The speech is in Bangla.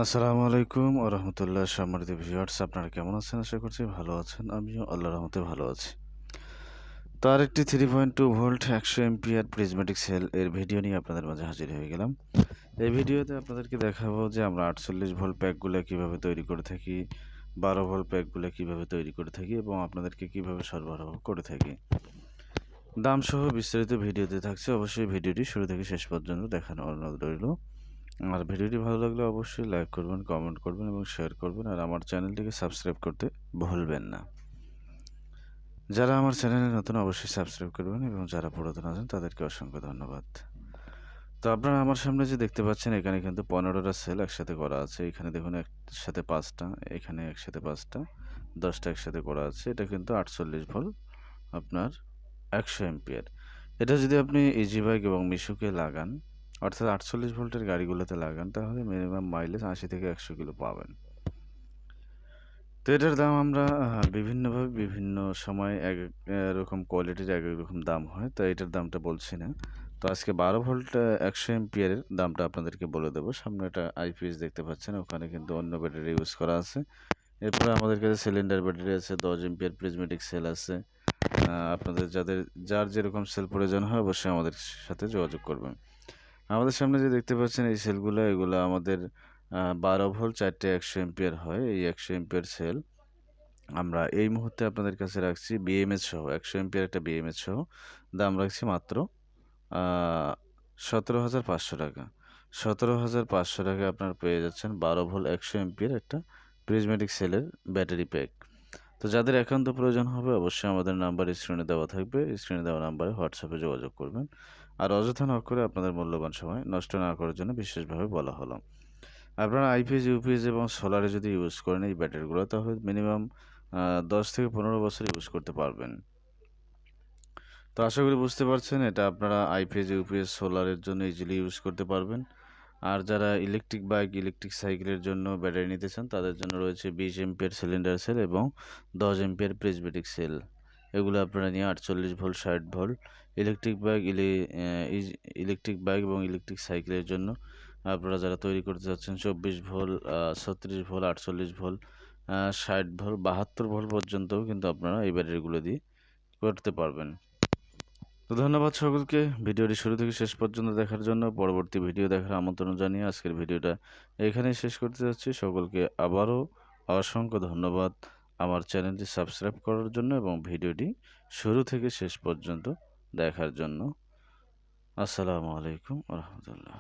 আসসালামু আলাইকুম ওয়া রাহমাতুল্লাহ। সম্মানিত ভিউয়ার্স, আপনারা কেমন আছেন? আশা করছি ভালো আছেন। আমিও আল্লাহর রহমতে ভালো আছি। তো আরেকটি 3.2 ভোল্ট 100 এম্পিয়ার প্রিজমেটিক সেল এর ভিডিও নিয়ে আপনাদের মাঝে হাজির হয়ে গেলাম। এই ভিডিওতে আপনাদেরকে দেখাবো যে আমরা 48 ভোল্ট প্যাকগুলা কিভাবে তৈরি করে থাকি, 12 ভোল্ট প্যাকগুলা কিভাবে তৈরি করে থাকি এবং আপনাদেরকে কিভাবে সরবরাহ করে থাকি। দাম সহ বিস্তারিত ভিডিওতে থাকছে। অবশ্যই ভিডিওটি শুরু থেকে শেষ পর্যন্ত দেখার অনুরোধ রইল। আর ভিডিওটি ভালো লাগলে অবশ্যই লাইক করবেন, কমেন্ট করবেন এবং শেয়ার করবেন। আর আমার চ্যানেলটিকে সাবস্ক্রাইব করতে ভুলবেন না। যারা আমার চ্যানেলে নতুন অবশ্যই সাবস্ক্রাইব করবেন এবং যারা পুরাতন আছেন তাদেরকে অসংখ্য ধন্যবাদ। তো আপনারা আমার সামনে যে দেখতে পাচ্ছেন এখানে কিন্তু 15টা সেল একসাথে করা আছে। এখানে দেখুন একসাথে 5টা, এখানে একসাথে 5টা, 10টা একসাথে করা আছে। এটা কিন্তু 48 ভোল্ট আপনার 100 এম্পিয়ার। এটা যদি আপনি ইজি বাইক এবং মিশুকে লাগান, অর্থাৎ 48 ভোল্টের গাড়িগুলোতে লাগান, তাহলে মিনিমাম মাইলেজ 80 থেকে 100 কিলো পাবেন। তো এটার দাম আমরা বিভিন্নভাবে বিভিন্ন সময় একেক রকম কোয়ালিটির একেক রকম দাম হয়। তো এটার দামটা বলছি না। তো আজকে 12 ভোল্ট 100 এম্পিয়ারের দামটা আপনাদেরকে বলে দেবো। সামনে একটা আইপিএস দেখতে পাচ্ছেন, ওখানে কিন্তু অন্য ব্যাটারি ইউজ করা আছে। এরপরে আমাদের কাছে সিলিন্ডার ব্যাটারি আছে, 10 এম্পিয়ার প্রিজমেটিক সেল আছে। আপনাদের যার যেরকম সেল প্রয়োজন হয় অবশ্যই আমাদের সাথে যোগাযোগ করবেন। আমাদের সামনে যে দেখতে পাচ্ছেন এই সেলগুলো, এগুলো আমাদের 12 ভোল্ট 4টে 100 এম্পিয়ার হয়। এই 100 এম্পিয়ার সেল আমরা এই মুহূর্তে আপনাদের কাছে রাখছি বিএমএস সহ, 100 এম্পিয়ার একটা বিএমএস সহ দাম রাখছি মাত্র আ ১৭,৫০০ টাকা। ১৭,৫০০ টাকায় আপনারা পেয়ে যাচ্ছেন 12 ভোল্ট 100 এম্পিয়ার একটা প্রিজমেটিক সেলের ব্যাটারি প্যাক। তো যাদের একান্ত প্রয়োজন হবে অবশ্যই আমাদের নাম্বার স্ক্রিনে দেওয়া থাকবে। স্ক্রিনে দেওয়া নাম্বারে হোয়াটসঅ্যাপে যোগাযোগ করবেন। আর অযথা নক করে আপনাদের মূল্যবান সময় নষ্ট না করার জন্য বিশেষভাবে বলা হলো। আপনারা আইপিএস, ইউপিএস এবং সোলারে যদি ইউজ করেন এই ব্যাটারিগুলো, তাহলে মিনিমাম ১০ থেকে ১৫ বছর ইউজ করতে পারবেন। তো আশা করি বুঝতে পারছেন, এটা আপনারা আইপিএস, ইউপিএস, সোলারের জন্য ইজিলি ইউজ করতে পারবেন। আর যারা ইলেকট্রিক বাইক, ইলেকট্রিক সাইকেলের জন্য ব্যাটারি নিতে চান তাদের জন্য রয়েছে 20 এম্পিয়ার সিলিন্ডার সেল এবং 10 এম্পিয়ার প্রিজমেটিক সেল। এগুলো আপনারা নিয়ে 48 ভোল্ট, 60 ভোল্ট ইলেকট্রিক বাইক এবং ইলেকট্রিক সাইকেলের জন্য আপনারা যারা তৈরি করতে চাচ্ছেন 24 volt, 36 volt, 48 volt, 60 volt, 72 volt পর্যন্তও কিন্তু আপনারা এই ব্যাটারিগুলো দিয়ে করতে পারবেন। তো ধন্যবাদ সকলকে ভিডিওটি শুরু থেকে শেষ পর্যন্ত দেখার জন্য। পরবর্তী ভিডিও দেখার আমন্ত্রণ জানিয়ে আজকের ভিডিওটা এখানেই শেষ করতে যাচ্ছি। সকলকে আবারও অসংখ্য ধন্যবাদ আমার চ্যানেলটি সাবস্ক্রাইব করার জন্য এবং ভিডিওটি শুরু থেকে শেষ পর্যন্ত দেখার জন্য। আসসালামু আলাইকুম ওয়া রাহমাতুল্লাহ।